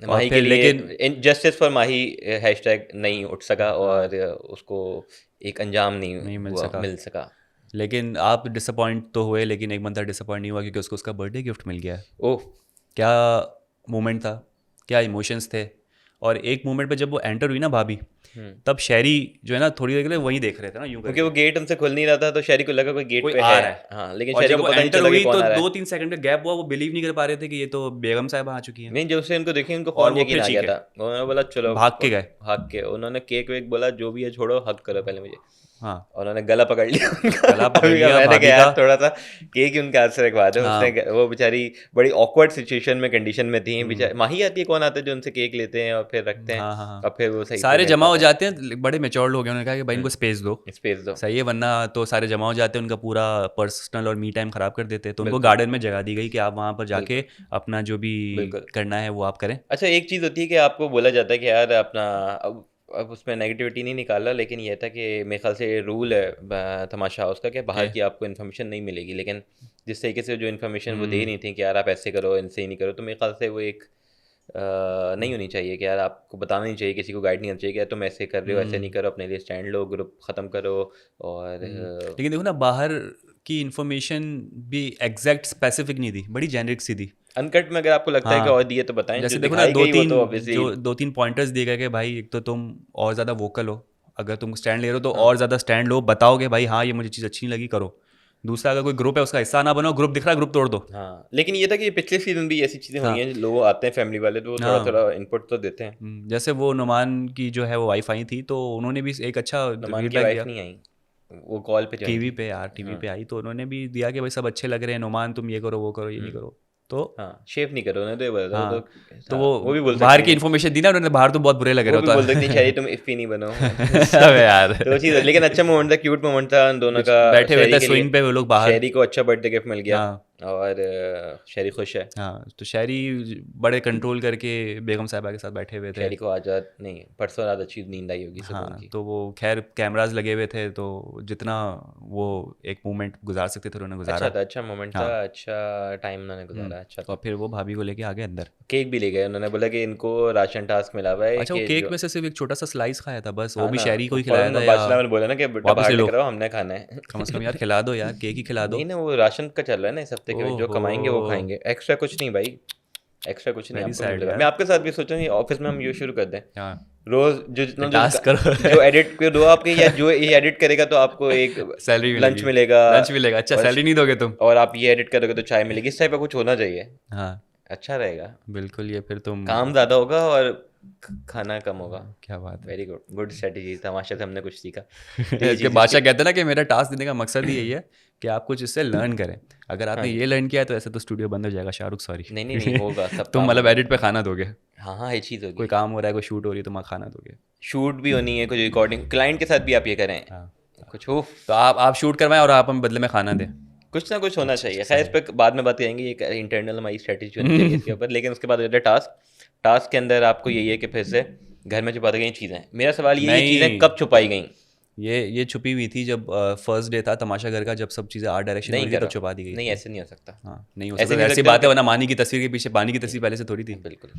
और माही के फिर लिए लेकिन जस्टिस फॉर माही हैशटैग नहीं उठ सका, और उसको एक अंजाम नहीं मिल सका। लेकिन आप डिसअपॉइंट तो हुए, लेकिन एक बंदा डिसअपॉइंट नहीं हुआ, क्योंकि उसको उसका बर्थडे गिफ्ट मिल गया है। ओह, क्या मोमेंट था, क्या इमोशंस थे। और एक मोमेंट पे जब वो एंटर हुई ना भाभी, तब शहरी जो है ना थोड़ी देर के लिए वहीं देख रहे थे ना, यूं क्योंकि करके वो गेट हमसे खुल नहीं रहा था, तो शहरी को लगा कोई गेट कोई पे आ है। रहा है। हाँ, लेकिन और शहरी जब को वो पता नहीं एंटर चला कि हुई कौन तो आ रहा है। 2-3 सेकंड का गैप हुआ, वो बिलीव नहीं कर पा रहे थे कि ये तो बेगम साहब आ चुकी हैं। नहीं, जब से उनको देखी उनको और फौरन वो यकीन फिर आ गया चीखे, था। उन्होंने बोला चलो भाग के गए। भाग के उन्होंने केक वेक बोला जो भी है छोड़ो, हक करो पहले मुझे। हाँ, और उन्होंने गला पकड़ लिया उनका। गला पकड़ अभी लिया मैंने भाभी कहा का। यार थोड़ा सा केक ही उनके हाथ से रखवा दो। हाँ। उसने वो बेचारी बड़ी ऑकवर्ड सिचुएशन में, कंडीशन में थी बेचारी। माही आती है, कौन आता है जो उनसे केक लेते हैं और फिर रखते हैं। हाँ, हाँ, हाँ। और फिर वो सही सारे जमा हो जाते हैं, बड़े मैच्योर लोग हैं। उन्होंने कहा कि भाई इनको स्पेस दो, स्पेस दो। सही है, वरना तो सारे जमा हो जाते हैं, उनका पूरा पर्सनल और मी टाइम खराब कर देते हैं। तो उनको गार्डन में जगह दी गई कि आप वहाँ पर जाके अपना जो भी करना है वो आप करें। अच्छा, एक चीज़ होती है कि आपको बोला जाता है कि यार अपना अब उसमें नेगेटिविटी नहीं निकाला, लेकिन ये था कि मेरे ख्याल से रूल है तमाशा हाउस का कि बाहर की आपको इन्फॉर्मेशन नहीं मिलेगी, लेकिन जिस तरीके से जो इन्फॉर्मेशन वो दे रही थी कि यार आप ऐसे करो, इनसे ही नहीं करो, तो मेरे ख्याल से वो एक नहीं होनी चाहिए कि यार आपको बताना नहीं चाहिए, किसी को गाइड नहीं करना चाहिए कि यार तुम ऐसे कर रहे हो, ऐसे नहीं करो, अपने लिए स्टैंड लो, ग्रुप ख़त्म करो। और लेकिन देखो ना, बाहर की इन्फॉर्मेशन भी एग्जैक्ट स्पेसिफिक नहीं थी, बड़ी जेनरिक सी थी। अनकट में अगर आपको लगता है कि हाँ, और दिए तो बताएं, जैसे जो देखो ना, दिखाई गई वो तो ऑब्वियसली। दो तीन पॉइंटर्स दिए गए कि भाई एक तो तुम और ज़्यादा वोकल हो, अगर तुम स्टैंड ले रहे हो तो और ज़्यादा स्टैंड लो, बताओगे भाई हाँ ये मुझे चीज़ अच्छी नहीं लगी, करो। दूसरा, अगर कोई ग्रुप है उसका हिस्सा ना बनो, ग्रुप दिख रहा है ग्रुप तोड़ दो। हाँ, लेकिन ये था कि पिछले सीजन भी ऐसी चीज़ें हुई हाँ हैं, लोग आते हैं फैमिली वाले तो वो थोड़ा हाँ। थोड़ा इनपुट तो देते हैं। जैसे वो नुमान की जो है वो वाइफ आई थी, तो उन्होंने भी एक अच्छा नुमान की फीडबैक वाइफ दिया। नहीं आई, वो कॉल पे ज्वाइन टीवी थी। पे यार, टीवी हाँ पे आई तो उन्होंने भी दिया कि भाई सब अच्छे लग रहे हैं, नुमान तुम ये करो वो करो ये नहीं करो। तो हाँ, शेफ नहीं करो, उन्होंने तो ये बोला था, वो हाँ, तो तो था, वो वो भी बोल बाहर सकती की थी, इन्फॉर्मेशन दी ना उन्होंने, बाहर तो बहुत बुरे लग वो रहे भी बोल सकती थी होता शहरी तुम इफ़ी नहीं बनो। अबे यार तो वो चीज़ है, लेकिन अच्छा मोमेंट था, क्यूट मोमेंट था उन दोनों का। बैठे हुए शहरी थे के स्विंग लिए, पे वो लोग बाहर। शहरी को अच्छा बर्थडे गिफ्ट मिल गया, हाँ और शहरी खुश है। हाँ, तो शहरी बड़े कंट्रोल करके बेगम साहिबा के साथ बैठे हुए थे। शहरी को आज रात नहीं, परसों रात अच्छी नींद आई होगी सुकून हाँ, की। तो वो खैर कैमराज लगे हुए थे, तो जितना वो एक मोमेंट गुजार सकते थे उन्होंने अच्छा गुजारा। था, अच्छा मोमेंट था, हाँ। अच्छा टाइम उन्होंने गुजारा, अच्छा था। और फिर वो भाभी को लेके आ गए अंदर। केक भी ले गए, उन्होंने बोला कि इनको राशन टास्क मिला हुआ है अच्छा, वो कि केक जो, में से सिर्फ एक छोटा सा स्लाइस खाया था बस, वो हाँ भी ना, शहरी को वो ही खिलाया था, फौरन या बादशाह ने बोला ना कि बेटा वापस बाहर ले लो, लेकर आओ, हमने खाना है। कम से कम यार खिला दो यार, केक ही खिला दो। नहीं ना, वो राशन का चल रहा है ना इस हफ्ते के, जो कमाएंगे वो ओहो, खाएंगे, एक्स्ट्रा कुछ नहीं भाई, एक्स्ट्रा कुछ नहीं वेरी आपको सैड मिलेगा। मैं यार। आपके साथ भी सोचा हूँ ऑफिस में हम ये शुरू कर दें, हाँ, रोज जो जितना टास्क करो जो एडिट को दो आपके, या जो ये एडिट करेगा तो आपको एक सैलरी लंच मिलेगी, मिलेगा, लंच मिलेगा। अच्छा, और सैलरी नहीं दोगे तुम? और आप ये एडिट करोगे तो चाय मिलेगी, इस टाइप का कुछ होना चाहिए, हाँ अच्छा रहेगा, बिल्कुल, ये फिर तुम काम ज़्यादा होगा और खाना कम होगा। क्या बात है। वेरी गुड, गुड स्ट्रेटेजी, तमाशा से हमने कुछ सीखा। इसके बादशाह कहते हैं ना कि मेरा टास्क देने का मकसद ही यही है कि आप कुछ इससे लर्न करें। अगर हाँ आपने जी, ये लर्न किया तो ऐसे तो स्टूडियो बंद हो जाएगा शाहरुख, सॉरी। नहीं नहीं नहीं होगा, सब तुम काम मतलब होगा। एडिट पे खाना दोगे, हाँ हाँ, ये चीज़ कोई होगी, काम हो रहा है, कोई शूट हो रही है तो वहाँ खाना दोगे। शूट भी होनी है, कुछ रिकॉर्डिंग क्लाइंट के साथ भी आप ये करें, हाँ, कुछ हो, तो आप शूट करवाएं और आप हमें बदले में खाना दें। कुछ ना कुछ होना चाहिए। खैर इस पर बाद में बात करेंगे, एक इंटरनल हमारी स्ट्रेटेजी होनी चाहिए इसके ऊपर। लेकिन उसके बाद रहता है टास्क, टास्क के अंदर आपको यही है कि फिर से घर में छुपा गई चीज़ें, मेरा सवाल ये चीज़ें नहीं, कब छुपाई गई? ये छुपी हुई थी जब फर्स्ट डे था तमाशा घर का, जब सब चीज़ें आर्ट डायरेक्शन हो नहीं रही थी करो, तब छुपा दी गई नहीं थी। ऐसे नहीं हो सकता, हाँ, नहीं हो ऐसे सकता, नहीं हो ऐसी सकता बात है, कि- वरना मानी की तस्वीर के पीछे, पानी की तस्वीर पहले से थोड़ी थी। बिल्कुल।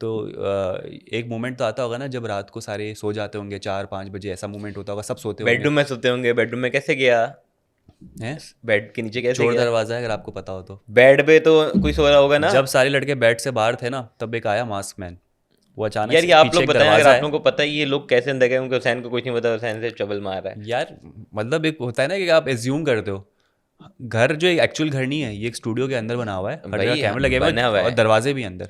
तो एक मोमेंट तो आता होगा ना जब रात को सारे सो जाते होंगे 4-5 बजे, ऐसा मोमेंट होता होगा, सब सोते होंगे। बेडरूम में सोते होंगे, बेडरूम में कैसे गया, हैं? बेड के नीचे कैसे चोर गया? दरवाजा है, अगर आपको पता हो तो। बेड पे तो कोई सो रहा होगा ना। जब सारे लड़के बेड से बाहर थे ना, तब एक आया मास्क मैन, वो अचानक यार से ये आप पीछे लोग एक बताएं, अगर दरवाजा आप है। लोगों को पता है ये लोग कैसे अंदर गए, उनको हुसैन को कुछ नहीं पता, हुसैन से ट्रबल मार रहा है। यार मतलब एक होता है ना कि आप एज्यूम करते हो, घर जो एक्चुअल घर नहीं है, ये एक स्टूडियो के अंदर बना हुआ है, हर जगह भाई कैमरे लगे हुए बना हैं हुआ और है, दरवाजे भी अंदर।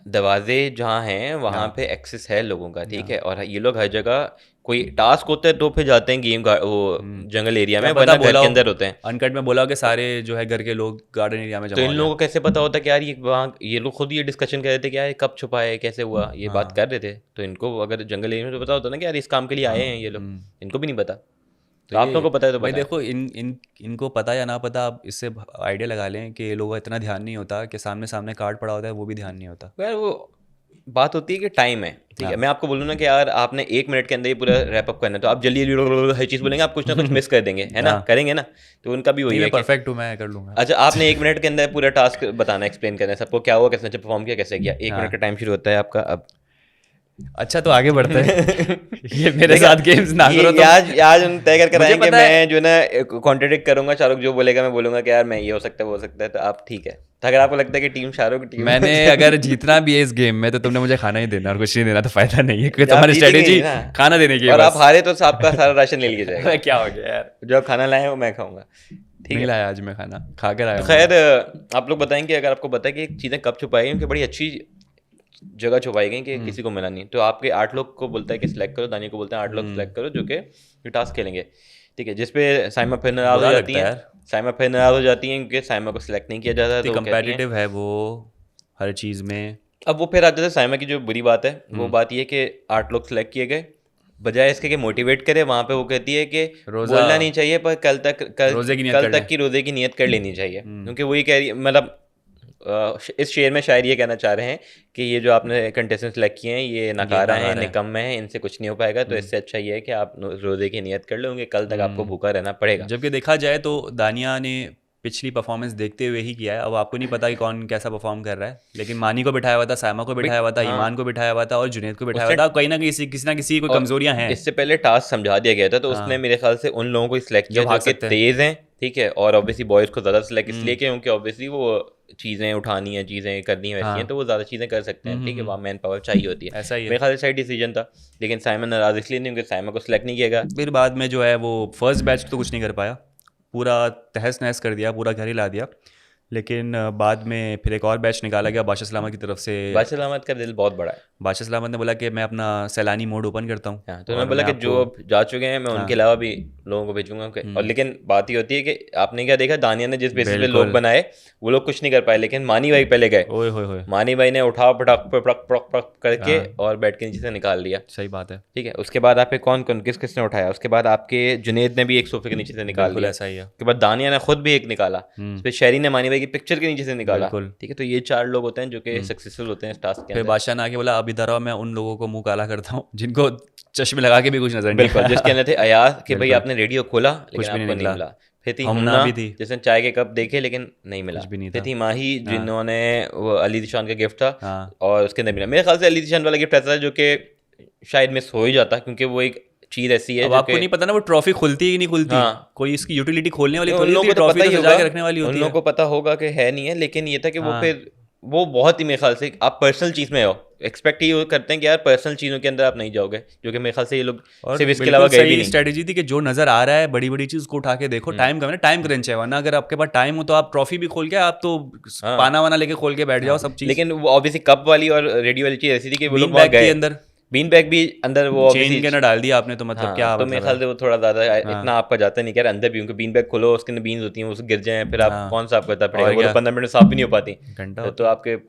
दरवाजे जहाँ हैं वहाँ हाँ पे एक्सेस है लोगों का, ठीक है, और ये लोग हर जगह कोई टास्क होता है तो फिर जाते हैं गेम वो जंगल एरिया में, क्या पता वरना घर बोला के हो, अंदर होते हैं। अनकट में बोला हो कि सारे जो है घर के लोग गार्डन एरिया में तो जमा इन हो लोगों जाए। को कैसे पता होता कि यार ये वहाँ, ये लोग खुद ये डिस्कशन कर रहे थे कि यार ये कब छुपा है, कैसे हुआ, ये बात हाँ। कर रहे थे, तो इनको अगर जंगल एरिया में तो पता होता ना कि यार इस काम के लिए आए हैं ये लोग, इनको भी नहीं पता, तो आप ये लोगों को पता है तो भाई पता है। देखो, इनको पता या ना पता, आप इससे आइडिया लगा लें कि ये लोगों का इतना ध्यान नहीं होता कि सामने सामने कार्ड पड़ा होता है, वो भी ध्यान नहीं होता। यार वो बात होती है कि टाइम है, ठीक है, हाँ। मैं आपको बोलूँ ना कि यार आपने 1 मिनट के अंदर ये पूरा रैप अप करना है, तो आप जल्दी हर चीज़ बोलेंगे, आप कुछ ना कुछ मिस कर देंगे, है ना, हाँ। करेंगे ना, तो उनका भी वही नहीं, है मैं कि परफेक्ट हूँ, मैं कर लूँगा। अच्छा आपने 1 मिनट के अंदर पूरा टास्क बताना, एक्सप्लेन करना है सबको, क्या हुआ, कैसे परफॉर्म किया, कैसे किया, 1 मिनट का टाइम शुरू होता है आपका अब। अच्छा, तो आगे बढ़ते हैं। ये मेरे साथ गेम्स ना करो ये तुम। आज हम तय कर मुझे आएंगे, पता है। मैं जो है ना कॉन्ट्रडिक्ट करूंगा, शाहरुख जो बोलेगा मैं बोलूंगा कि यार मैं ये हो सकता है वो हो सकता है, तो आप ठीक है, तो अगर आपको लगता है कि टीम शाहरुख की टीम मैंने अगर जीतना भी है इस गेम में तो तुमने मुझे खाना ही देना और कुछ नहीं देना, तो फायदा नहीं है, क्योंकि आप तुम्हारी जीतेंगे स्ट्रेटेजी नहीं ना। खाना देने की है और आप बस। हारे तो आपका सारा राशन ले लिया जाएगा। अरे क्या हो गया यार, जो आप खाना लाए हैं वो मैं खाऊंगा, ठीक नहीं है। लाया आज मैं खाना, खा कर आया तो हूँ। खैर आप लोग बताएंगे अगर आपको पता है कि चीज़ें कब छुपाई गई, उनकी बड़ी अच्छी जगह छुपाई गई कि किसी को मिला नहीं, तो आपके 8 लोग को बोलता है कि सिलेक्ट करो, दानिया को बोलते हैं 8 लोग सिलेक्ट करो जो कि ये टास्क खेलेंगे, ठीक है, जिसपे साइमा फिर नाराज हो बुरा जाती लगता है हैं, यार। साइमा फिर नाराज हो जाती हैं क्योंकि साइमा को सिलेक्ट नहीं किया जाता, तो वो कहती हैं, कंपेटिटिव है वो हर चीज़ में। अब वो फिर आ जाता है साइमा की जो बुरी बात है, वो बात ये कि 8 लोग सिलेक्ट किए गए, बजाय इसके कि मोटिवेट करे, वहाँ पे वो कहती है कि रोज़ा- बोलना नहीं चाहिए, पर रोज़े की नियत कल कर तक ले। की रोज़े की नियत कर लेनी चाहिए, क्योंकि वही कह रही है, मतलब इस शेर में शायर ये कहना चाह रहे हैं कि ये जो आपने कंटेस्टेंट सेलेक्ट किए हैं ये नकारा हैं, नकारा है। निकम्मे हैं, इनसे कुछ नहीं हो पाएगा। तो इससे अच्छा ये है कि आप रोज़े की नियत कर लोगे, कल तक आपको भूखा रहना पड़ेगा। जबकि देखा जाए तो दानिया ने पिछली परफॉर्मेंस देखते हुए ही किया है। अब आपको नहीं पता कि कौन कैसा परफॉर्म कर रहा है, लेकिन मानी को बिठाया हुआ था, सायमा को बिठाया हुआ था, हाँ। ईमान को बिठाया हुआ था और जुनैद को बिठाया हुआ था। कहीं ना कहीं किसी ना किसी की कोई कमजोरियां हैं। इससे पहले टास्क समझा दिया गया था, तो उसने मेरे ख्याल से उन लोगों को सिलेक्ट किया जो कि तेज़ हैं, ठीक है। और ऑब्वियसली बॉयज़ को ज़्यादा सिलेक्ट इसलिए क्योंकि ऑब्वियसली वो चीज़ें उठानी है, चीज़ें करनी है वैसी हैं, तो वो ज़्यादा चीज़ें कर सकते हैं, ठीक है। वहाँ मैन पावर चाहिए होती है। ऐसा ही है। मेरे ख्याल से सही डिसीजन था, लेकिन साइमन नाराज़ इसलिए नहीं क्योंकि साइमा को सिलेक्ट नहीं किया गया। फिर बाद में जो है वो फर्स्ट बैच तो कुछ नहीं कर पाया, पूरा तहस नहस कर दिया, पूरा घर ही ला दिया। लेकिन बाद में फिर एक और बैच निकाला गया बादशाह सलामत की तरफ से। बादशाह सलामत का दिल बहुत बड़ा है। बादशाह सलामत ने बोला कि मैं अपना सैलानी मोड ओपन करता हूँ। हाँ, तो उन्होंने बोला कि जो अब जा चुके हैं मैं उनके अलावा भी लोगों को भेजूंगा। और लेकिन बात ये होती है कि आपने क्या देखा, दानिया ने जिस बेसिस पे लोग बनाए वो लोग कुछ नहीं कर पाए, लेकिन मानी भाई पहले गए। ओए होए होए, मानी भाई ने उठा पटक पटक पटक पटक करके और बैट के नीचे से निकाल दिया। सही बात है। ठीक है, उसके बाद आपके कौन कौन किसने उठाया, उसके बाद आपके जुनेद ने भी एक सोफे के नीचे से निकाल दिया। ऐसा ही है। उसके बाद दानिया ने खुद भी एक निकाला, फिर शहरी ने मानी भाई की पिक्चर के नीचे से निकाला। ठीक है, तो ये 4 लोग होते हैं जो कि सक्सेसफुल होते हैं इस टास्क के फिर बादशाह ने आके बोला अब इधर आओ, मैं उन लोगों को मुंह काला करता हूँ जिनको चश्मे लगा के भी कुछ नजर नहीं बिल्कुल, जिसके अंदर थे अयाज कि भाई आपने रेडियो खोला लेकिन आपको नहीं मिला। फिर थी हमना भी थी, जिसने चाय के कप देखे लेकिन नहीं मिला। फिर थी माही जिन्होंने वो अली दिशान का गिफ्ट था और उसके अंदर मिला। मेरे ख्याल से अली दिशान वाला गिफ्ट ऐसा था जो कि शायद मिस हो ही जाता, क्योंकि वो एक चीज ऐसी है। अब आपको नहीं पता ना वो ट्रॉफी खुलती है कि नहीं खुलती। कोई इसकी यूटिलिटी खोलने वाली थोड़ी होती है, ट्रॉफी तो सजा के रखने वाली होती है। उन लोगों को पता होगा कि है नहीं है, लेकिन ये था कि वो फिर वो बहुत ही मेरे ख्याल से आप पर्सनल चीज में हो, एक्सपेक्ट ये करते हैं कि यार पर्सनल चीजों के अंदर आप नहीं जाओगे, जो कि मेरे ख्याल से ये लोग सिर्फ इसके अलावा गए भी नहीं। स्ट्रेटेजी थी कि जो नजर आ रहा है बड़ी बड़ी चीज को उठा के देखो। टाइम कम है, टाइम क्रंच है, वरना अगर आपके पास टाइम हो तो आप ट्रॉफी भी खोल के आप तो पाना वाना लेके खोल के बैठ जाओ सब चीज। लेकिन वो ऑब्वियसली कप वाली और रेडियो वाली चीज ऐसी थी कि वो लोग वहां गए अंदर, बीन बैग भी अंदर वो चेन के ना डाल दिया आपने, तो मतलब क्या तो मेरे ख्याल से वो थोड़ा ज्यादा इतना आपका जाता नहीं, क्या अंदर भी उनके बीन बैग खोलो उसके अंदर बीन्स होती हैं, वो गिर जाए फिर आप कौन सा आपको पड़ेगा, वो 15 मिनट साफ भी नहीं हो पाती, घंटा तो आपके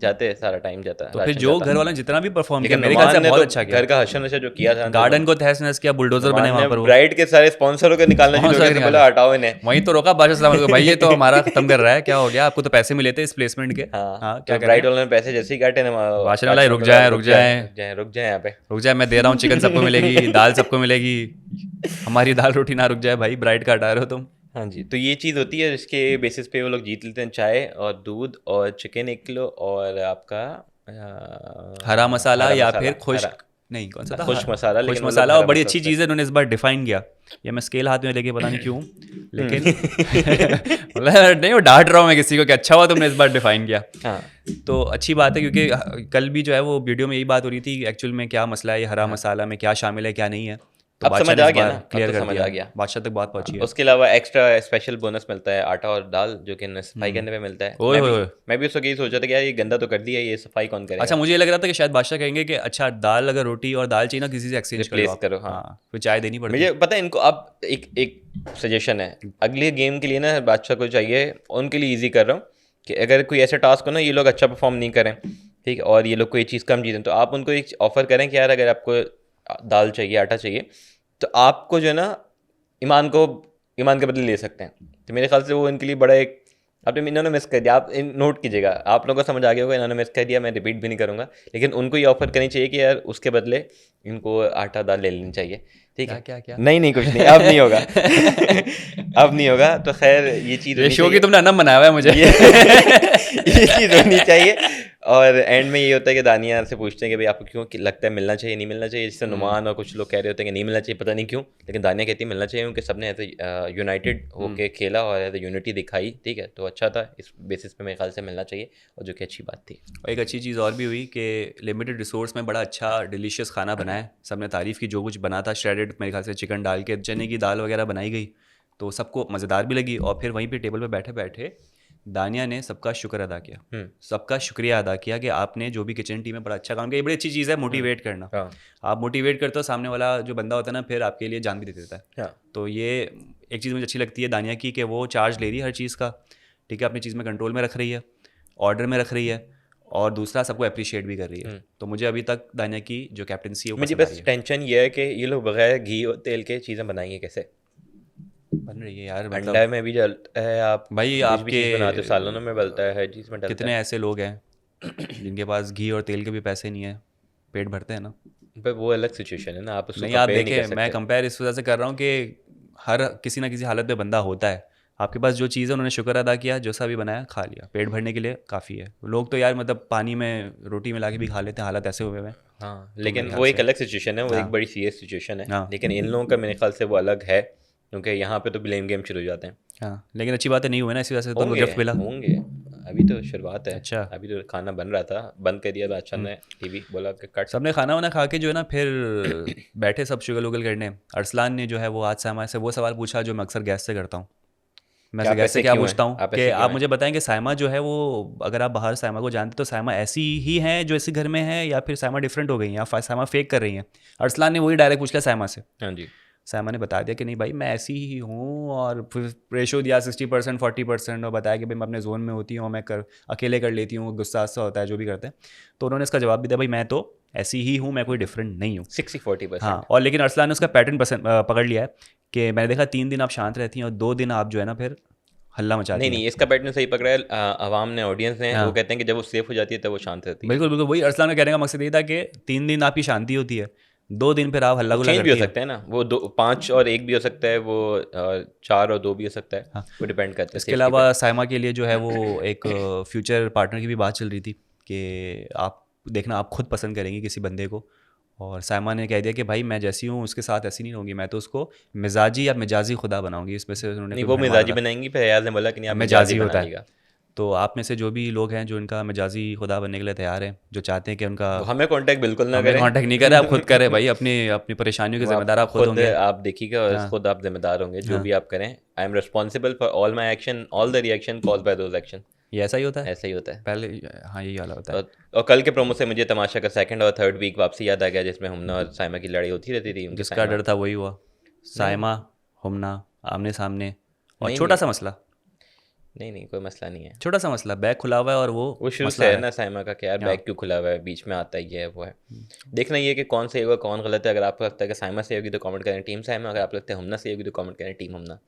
जाते सारा टाइम जाता है। तो फिर जो घर वाला जितना भी परफॉर्म किया मेरे ख्याल से बहुत अच्छा किया। घर का हशन नशा जो किया था, गार्डन को तहस नहस किया, बुलडोजर बने वहां पर। ब्राइड के सारे स्पॉन्सरों को निकालना शुरू किया, बोला हटाओ इन्हें। वहीं तो रोका बादशाह सलामत को, भाई ये तो हमारा खत्म कर रहा है, क्या हो गया, आपको तो पैसे मिले थे इस प्लेसमेंट के। हां, क्या ब्राइड वालों ने पैसे जैसे ही काटे ना, बादशाह वाला रुक जाए यहाँ पे रुक जाए, मैं दे रहा हूँ चिकन सबको मिलेगी, दाल सबको मिलेगी, हमारी दाल रोटी ना रुक जाए भाई, ब्राइड का हटा रहे हो तुम। हाँ जी, तो ये चीज़ होती है जिसके बेसिस पे वो लोग जीत लेते हैं। चाय और दूध और चिकन 1 किलो और आपका हरा मसाला या फिर खुश्क नहीं कौन सा था, खुश्क मसाला। खुश्क मसाला, और बड़ी अच्छी चीज़ है इन्होंने इस बार डिफाइन किया। ये मैं स्केल हाथ में लेके पता नहीं क्यों, लेकिन नहीं वो डांट रहा हूँ मैं किसी को कि अच्छा हुआ तुमने इस बार डिफाइन किया। तो अच्छी बात है, क्योंकि कल भी जो है वो वीडियो में यही बात हो रही थी एक्चुअल में क्या मसला है, ये हरा मसाला में क्या शामिल है क्या नहीं है। तो अब समझ आ गया ना, क्लियर तो समझ आ गया, बादशाह तक बात पहुंची है। उसके अलावा एक्स्ट्रा स्पेशल बोनस मिलता है आटा और दाल, जो कि सफाई करने पे मिलता है। मैं भी उस वक्त यही सोचा था कि यार ये गंदा तो कर दिया, ये सफाई कौन करेगा। अच्छा, मुझे लग रहा था कि शायद बादशाह कहेंगे कि अच्छा दाल अगर रोटी और दाल चाहिए ना किसी से एक्सचेंज करो। हाँ, फिर चाय देनी पड़ती है। मुझे पता है इनको। अब एक सजेशन है अगले गेम के लिए ना, बादशाह को चाहिए, उनके लिए ईजी कर रहा हूँ कि अगर कोई ऐसा टास्क हो ना, ये लोग अच्छा परफॉर्म नहीं करें, ठीक है, और ये लोग कोई चीज़ कम जीतें, तो आप उनको एक ऑफर करें कि यार अगर आपको दाल चाहिए, आटा चाहिए, तो आपको जो है ना ईमान के बदले ले सकते हैं। तो मेरे ख्याल से वो इनके लिए बड़ा एक, आपने इन्होंने मिस कर दिया, आप नोट कीजिएगा, आप लोगों को समझ आ गया होगा, इन्होंने मिस कर दिया, मैं रिपीट भी नहीं करूँगा, लेकिन उनको ये ऑफर करनी चाहिए कि यार उसके बदले इनको आटा दाल ले लेनी चाहिए। ठीक है, क्या नहीं कुछ नहीं, अब नहीं होगा अब नहीं होगा। तो खैर ये चीज़ शो की तुमने अनम बनाया हुआ है मुझे ये चीज़ होनी चाहिए। और एंड में ये होता है कि दानिया से पूछते हैं कि भाई आपको क्यों लगता है मिलना चाहिए नहीं मिलना चाहिए, जिससे नुमान और कुछ लोग कह रहे होते हैं कि नहीं मिलना चाहिए, पता नहीं क्यों, लेकिन दानिया कहती है मिलना चाहिए, क्योंकि सबने ऐसे यूनाइटेड होकर खेला और ऐसे यूनिटी दिखाई। ठीक है, तो अच्छा था, इस बेसिस पे मेरे ख्याल से मिलना चाहिए, और जो कि अच्छी बात थी। और एक अच्छी चीज़ और भी हुई कि लिमिटेड रिसोर्स में बड़ा अच्छा डिलीशियस खाना बनाया, सबने तारीफ़ की, जो कुछ बना था श्रेडेड मेरे ख्याल से चिकन डाल के, चने की दाल वगैरह बनाई गई, तो सबको मज़ेदार भी लगी। और फिर वहीं पे टेबल पे बैठे बैठे दानिया ने सबका शुक्र अदा किया, सबका शुक्रिया अदा किया कि आपने जो भी किचन टीम में बड़ा अच्छा काम किया। ये बड़ी अच्छी चीज़ है मोटिवेट करना। आप मोटिवेट करते हो, सामने वाला जो बंदा होता है ना फिर आपके लिए जान भी दे देता है। तो ये एक चीज़ मुझे अच्छी लगती है दानिया की कि वो चार्ज ले रही है हर चीज़ का, ठीक है, अपनी चीज़ में कंट्रोल में रख रही है, ऑर्डर में रख रही है, और दूसरा सबको अप्रिशिएट भी कर रही है। तो मुझे अभी तक दानिया की जो कैप्टनसी है मुझे बस टेंशन ये है कि ये लोग बगैर घी और तेल के चीज़ें बनाएंगे कैसे। बन रही है यार, मतलब अंडा में भी डलता है, आप भाई कुछ भी चीज़ बनाते हो आपके सालों में डलता है, हर चीज़ में डलता कितने ऐसे लोग हैं जिनके पास घी और तेल के भी पैसे नहीं है, पेट भरते हैं ना। है। पर वो अलग सिचुएशन है ना, आप उसको नहीं आप कंपेयर नहीं कर देखें, मैं सकते। कंपेयर इस वजह से कर रहा हूँ कि हर किसी ना किसी हालत में बंदा होता है, आपके पास जो चीज़ है उन्होंने शुक्र अदा किया, जो सा भी बनाया खा लिया, पेट भरने के लिए काफ़ी है। लोग तो यार मतलब पानी में रोटी मिला के भी खा लेते हैं, हालत ऐसे हुए हुए हैं। हाँ, तो मेरे लेकिन ख्याल वो एक से अलग सिचुएशन है, वो एक हाँ बड़ी सीरियस सिचुएशन है। हाँ लेकिन इन लोगों का मेरे ख्याल से वो अलग है, क्योंकि यहाँ पे तो ब्लेम गेम शुरू हो जाते हैं। हाँ, लेकिन अच्छी बात है नहीं हुए ना, इसी वजह से तो उनको होंगे गिफ्ट मिला। होंगे, अभी तो शुरुआत है। अच्छा। अभी तो खाना बन रहा था, बंद कर दिया बादशाह ने, टीवी बोला कि कट। सबने खाना वाना खा के जो है ना फिर बैठे सब शुगल उगल करने। अरसलान ने जो है वो आज सायमा से वो सवाल पूछा जो मैं अक्सर गैस से करता हूँ। मैं क्या से आप गैस से ऐसे क्या क्यों हैं, पूछता हूँ आप कि ऐसे क्यों आप हैं? मुझे बताएं कि सायमा जो है वो, अगर आप बाहर सायमा को जानते तो सायमा ऐसी ही है जो इसी घर में है, या फिर सायमा डिफरेंट हो गई है, या सायमा फेक कर रही है। अरसलान ने वही डायरेक्ट पूछ लिया सायमा से। हाँ जी। सायमा ने बता दिया कि नहीं भाई मैं ऐसी ही हूँ, और फिर रेशो दिया 60% 40%, और बताया कि भाई मैं अपने जोन में होती हूँ, मैं अकेले कर लेती हूँ, गुस्सा सा होता है जो भी करते हैं। तो उन्होंने इसका जवाब भी दिया भाई मैं तो ऐसी ही हूँ, मैं कोई डिफरेंट नहीं हूँ। 60-40%। हाँ, और लेकिन अरसलान ने उसका पैटर्न पकड़ लिया है कि मैंने देखा 3 दिन आप शांत रहती हैं और 2 दिन आप जो है ना फिर हल्ला नहीं मचाती हैं। नहीं, इसका पैटर्न सही पकड़ा है। अवाम ने, ऑडियंस ने, वो हाँ कहते हैं कि जब वो सेफ हो जाती है तब वो शांत रहती है। बिल्कुल बिल्कुल, वही अरसलान का कहने का मकसद ये था कि 3 दिन आपकी शांति होती है, 2 दिन फिर आप हल्ला वो गुल्ला चेंज भी हो करती हैं। सकता है ना, वो 5 और 1 भी हो सकता है, वो 4 और 2 भी हो सकता है। हाँ, वो डिपेंड करता है इसके सेफ्टी पे। अलावा सायमा के लिए जो है वो एक फ्यूचर पार्टनर की भी बात चल रही थी कि आप देखना आप खुद पसंद करेंगी किसी बंदे को। और सायमा ने कह दिया कि भाई मैं जैसी हूँ उसके साथ ऐसी नहीं रहूँगी, मैं तो उसको मिजाजी या मिजाजी खुदा बनाऊंगी। इसमें से उन्होंने नहीं, कोई वो भरमार मिजाजी था। बनाएंगी, फिर अयाज ने बोला कि नहीं आप मिजाजी मिजाजी बना होता है। लेगा। तो आप में से जो भी लोग हैं जो इनका मिजाजी खुदा बनने के लिए तैयार हैं, जो चाहते हैं कि उनका, वो हमें कांटेक्ट बिल्कुल ना हमें करें। कांटेक्ट नहीं करें, आप खुद करें भाई, अपनी अपनी परेशानियों के वो आप जिम्मेदार आप खुद खुद होंगे। आप देखिएगा और हाँ खुद आप जिम्मेदार होंगे जो हाँ, भी आप करें। I am responsible for all my action, all the reaction cause by those action. ये ऐसा ही होता है ऐसा ही होता है। पहले। हाँ यही वाला होता है। और कल के प्रोमो से मुझे तमाशा का 2nd और 3rd वीक वापसी याद आ गया, जिसमें हमना और साइमा की लड़ाई होती रहती थी, उनके जिसका साइमा। डर था वही हुआ। नहीं सायमा हुमना आमने सामने, और नहीं छोटा नहीं सा मसला, नहीं नहीं, कोई मसला नहीं है। छोटा सा मसला, बैग खुला हुआ है और वो वो शुरू मसला से आ है रहा ना साइमा का कि यार है। बैग हाँ क्यों खुला हुआ है, बीच में आता ही है वो है। देखना ये कि कौन सही होगा कौन गलत है। अगर आपको लगता है कि साइमा सही होगी तो कमेंट करें टीम साइमा, अगर आपको लगता है हमना सही होगी तो कमेंट करें टीम हमना।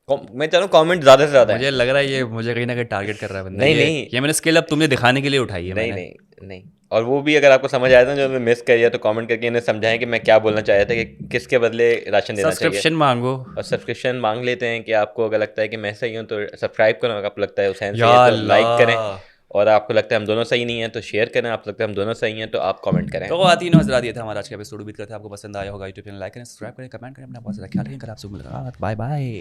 मैं चाह रहा हूँ कॉमेंट ज़्यादा से ज़्यादा मुझे है। लग रहा है ये मुझे कहीं ना कहीं टारगेट कर रहा है बंदा। नहीं ये नहीं ये मैंने स्किल अब तुम्हें दिखाने के लिए उठाई है नहीं मैंने। नहीं नहीं। और वो भी अगर आपको समझ आया था जो मैं मिस कर दिया तो कमेंट करके इन्हें समझाएं कि मैं क्या बोलना चाह रहा था, कि किसके बदले राशन देना चाहिए। सब्सक्रिप्शन मांगो। और सब्सक्रिप्शन मांग लेते हैं कि आपको अगर लगता है कि मैं सही हूँ तो सब्सक्राइब करो, अगर आपको लगता है हुसैन सही या है तो लाइक करें, अल्लाह। और आपको लगता है हम दोनों सही नहीं है तो शेयर करें, आपको लगता है हम दोनों सही हैं तो आप कमेंट करें। तो आती हज़रात, ये था हमारा आज का एपिसोड। उम्मीद करते हैं आपको पसंद आया होगा। यूट्यूब चैनल लाइक करें, सब्सक्राइब करें, कमेंट करें, अपना बहुत ज़्यादा ख्याल रखें। अगर आपसे मुलाकात, बाय बाय।